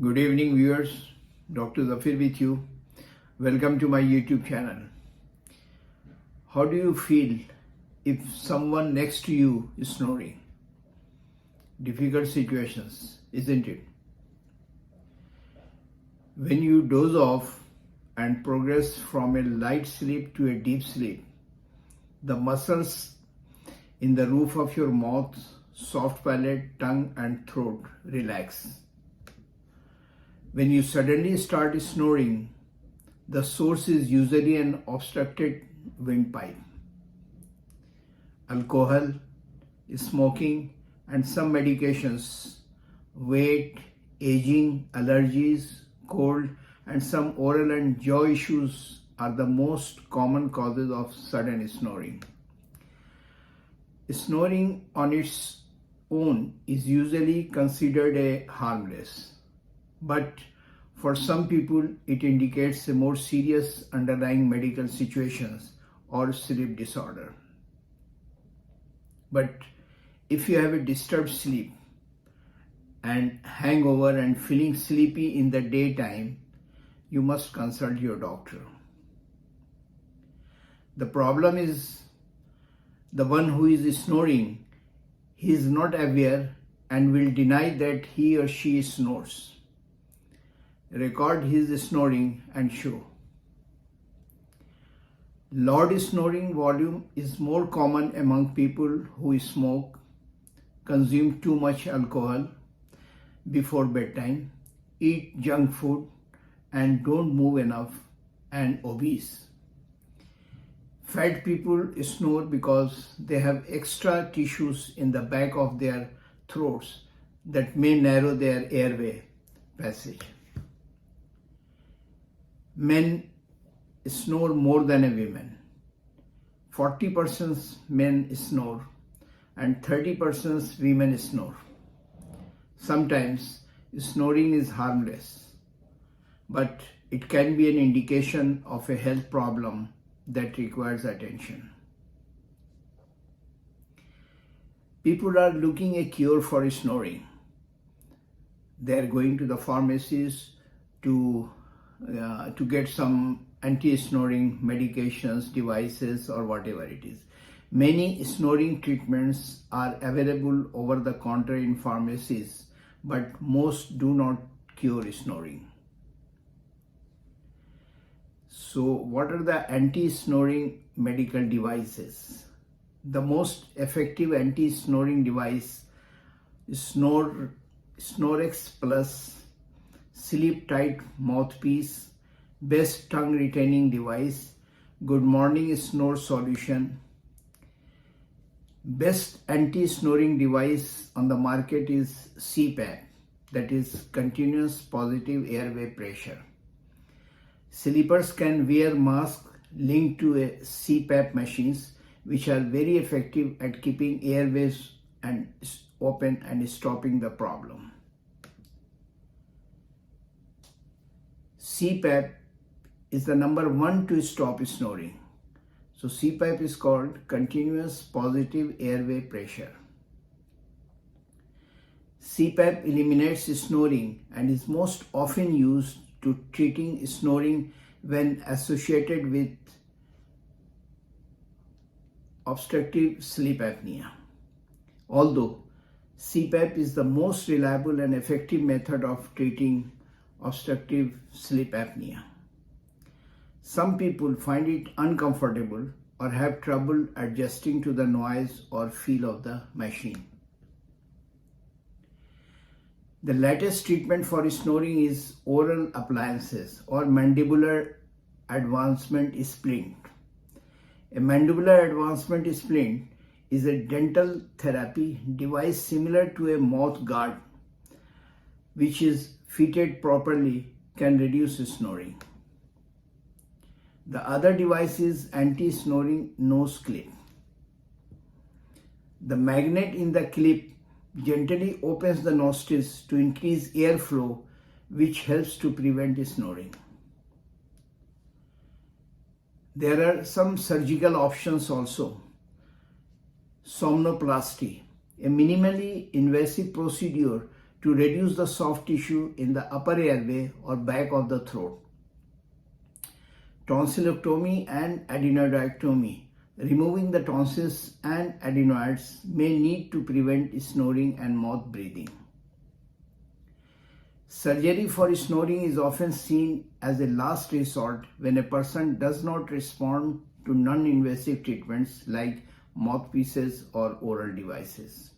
Good evening, viewers. Dr. Zafir with you. Welcome to my YouTube channel. How do you feel if someone next to you is snoring? Difficult situations, isn't it? When you doze off and progress from a light sleep to a deep sleep, the muscles in the roof of your mouth, soft palate, tongue, and throat relax. When you suddenly start snoring, the source is usually an obstructed windpipe. Alcohol, smoking, and some medications, weight, aging, allergies, cold, and some oral and jaw issues are the most common causes of sudden snoring. Snoring on its own is usually considered a harmless, but for some people it indicates a more serious underlying medical situations or sleep disorder. But if you have a disturbed sleep and hangover and feeling sleepy in the daytime, you must consult your doctor. The problem is the one who is snoring, he is not aware and will deny that he or she snores. Record his snoring and show. Loud snoring volume is more common among people who smoke, consume too much alcohol before bedtime, eat junk food, and don't move enough, and obese. Fat people snore because they have extra tissues in the back of their throats that may narrow their airway passage. Men snore more than women. 40% men snore and 30% women snore. Sometimes snoring is harmless, but it can be an indication of a health problem that requires attention. People are looking a cure for snoring. They are going to the pharmacies to get some anti-snoring medications, devices, or whatever it is. Many snoring treatments are available over the counter in pharmacies, but most do not cure snoring. So what are the anti-snoring medical devices? The most effective anti-snoring device is Snorex Plus, Sleep Tight Mouthpiece, Best Tongue Retaining Device, Good Morning Snore Solution. Best anti-snoring device on the market is CPAP, that is Continuous Positive Airway Pressure. Sleepers can wear masks linked to a CPAP machines, which are very effective at keeping airways and open and stopping the problem. CPAP is the number one to stop snoring. So CPAP is called Continuous Positive Airway Pressure. CPAP eliminates snoring and is most often used to treating snoring when associated with obstructive sleep apnea. Although CPAP is the most reliable and effective method of treating obstructive sleep apnea, some people find it uncomfortable or have trouble adjusting to the noise or feel of the machine. The latest treatment for snoring is oral appliances or mandibular advancement splint. A mandibular advancement splint is a dental therapy device similar to a mouth guard, which is fitted properly can reduce snoring. The other device is anti-snoring nose clip. The magnet in the clip gently opens the nostrils to increase airflow, which helps to prevent snoring. There are some surgical options also. Somnoplasty, a minimally invasive procedure to reduce the soft tissue in the upper airway or back of the throat. Tonsillectomy and adenoidectomy. Removing the tonsils and adenoids may need to prevent snoring and mouth breathing. Surgery for snoring is often seen as a last resort when a person does not respond to non-invasive treatments like mouthpieces or oral devices.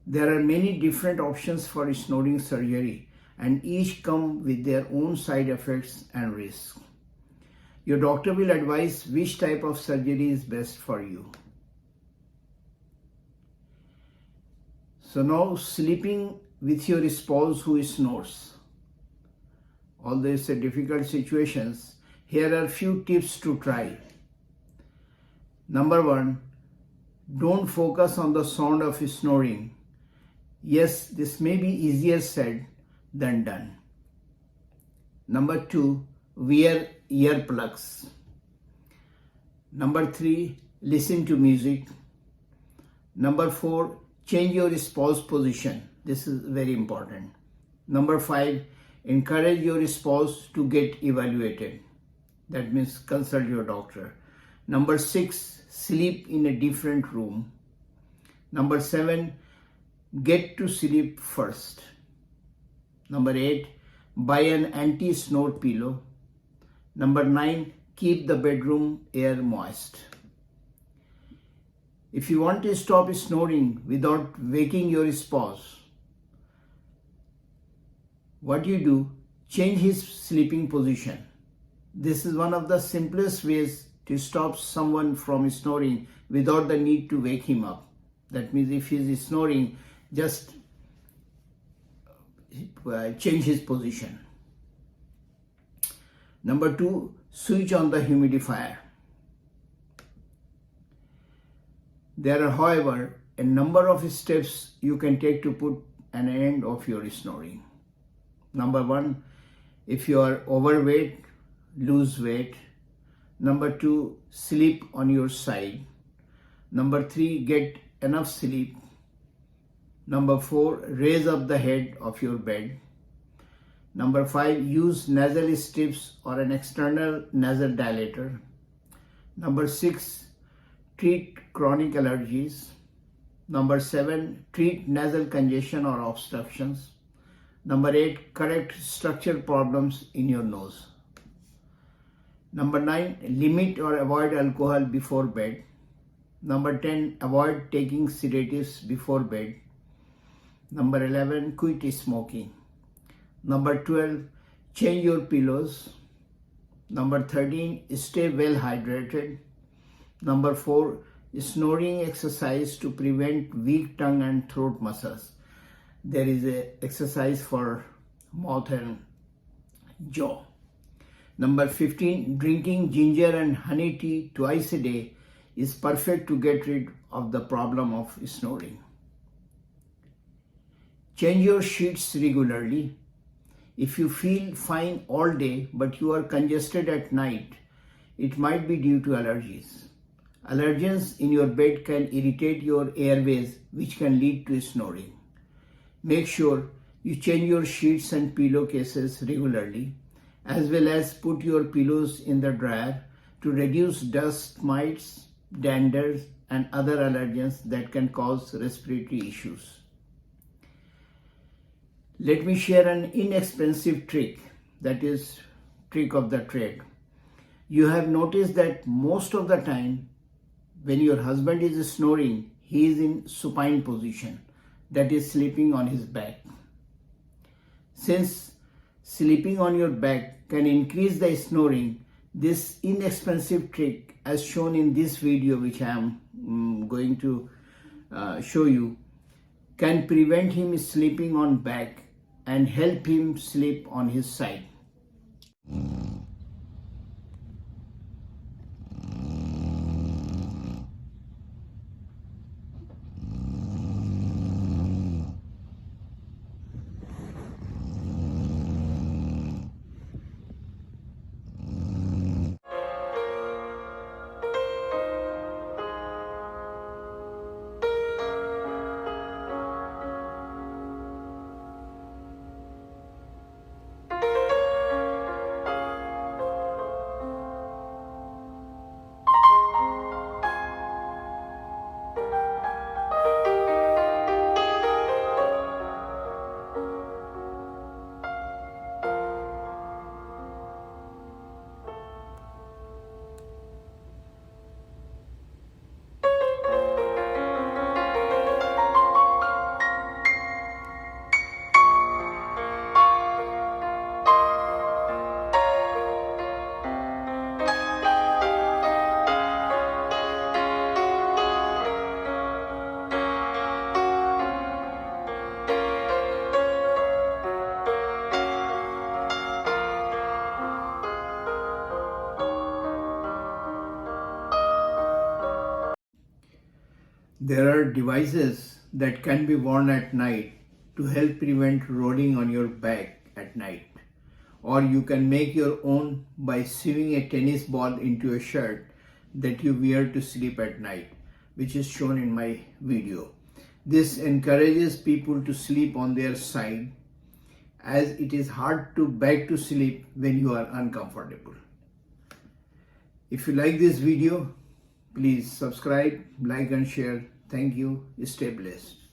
There are many different options for snoring surgery, and each come with their own side effects and risks. Your doctor will advise which type of surgery is best for you. So now, sleeping with your spouse who snores. Although it's a difficult situation, here are few tips to try. Number 1, don't focus on the sound of snoring. Yes, this may be easier said than done. Number 2, wear earplugs. Number 3, listen to music. Number 4, change your spouse position. This is very important. Number 5, encourage your spouse to get evaluated. That means consult your doctor. Number 6, sleep in a different room. Number 7, get to sleep first. Number 8, buy an anti-snore pillow. Number 9, keep the bedroom air moist. If you want to stop snoring without waking your spouse, what do? Change his sleeping position. This is one of the simplest ways to stop someone from snoring without the need to wake him up. That means if he is snoring, just change his position. Number 2, switch on the humidifier. There are, however, a number of steps you can take to put an end of your snoring. Number 1, if you are overweight, lose weight. Number 2, sleep on your side. Number 3, get enough sleep. Number 4, raise up the head of your bed. Number 5, use nasal strips or an external nasal dilator. Number 6, treat chronic allergies. Number 7, treat nasal congestion or obstructions. Number 8, correct structural problems in your nose. Number 9, limit or avoid alcohol before bed. Number 10, avoid taking sedatives before bed. Number 11, quit smoking. Number 12, change your pillows. Number 13, stay well hydrated. Number 4, snoring exercise to prevent weak tongue and throat muscles. There is an exercise for mouth and jaw. Number 15, drinking ginger and honey tea twice a day is perfect to get rid of the problem of snoring. Change your sheets regularly. If you feel fine all day but you are congested at night, it might be due to allergies. Allergens in your bed can irritate your airways, which can lead to snoring. Make sure you change your sheets and pillowcases regularly, as well as put your pillows in the dryer to reduce dust mites, dander, and other allergens that can cause respiratory issues. Let me share an inexpensive trick, that is trick of the trade. You have noticed that most of the time when your husband is snoring, he is in supine position, that is sleeping on his back. Since sleeping on your back can increase the snoring, this inexpensive trick, as shown in this video which I am going to show you, can prevent him sleeping on back and help him sleep on his side. There are devices that can be worn at night to help prevent rolling on your back at night. Or you can make your own by sewing a tennis ball into a shirt that you wear to sleep at night, which is shown in my video. This encourages people to sleep on their side, as it is hard to back to sleep when you are uncomfortable. If you like this video, please subscribe, like and share. Thank you. Stay blessed.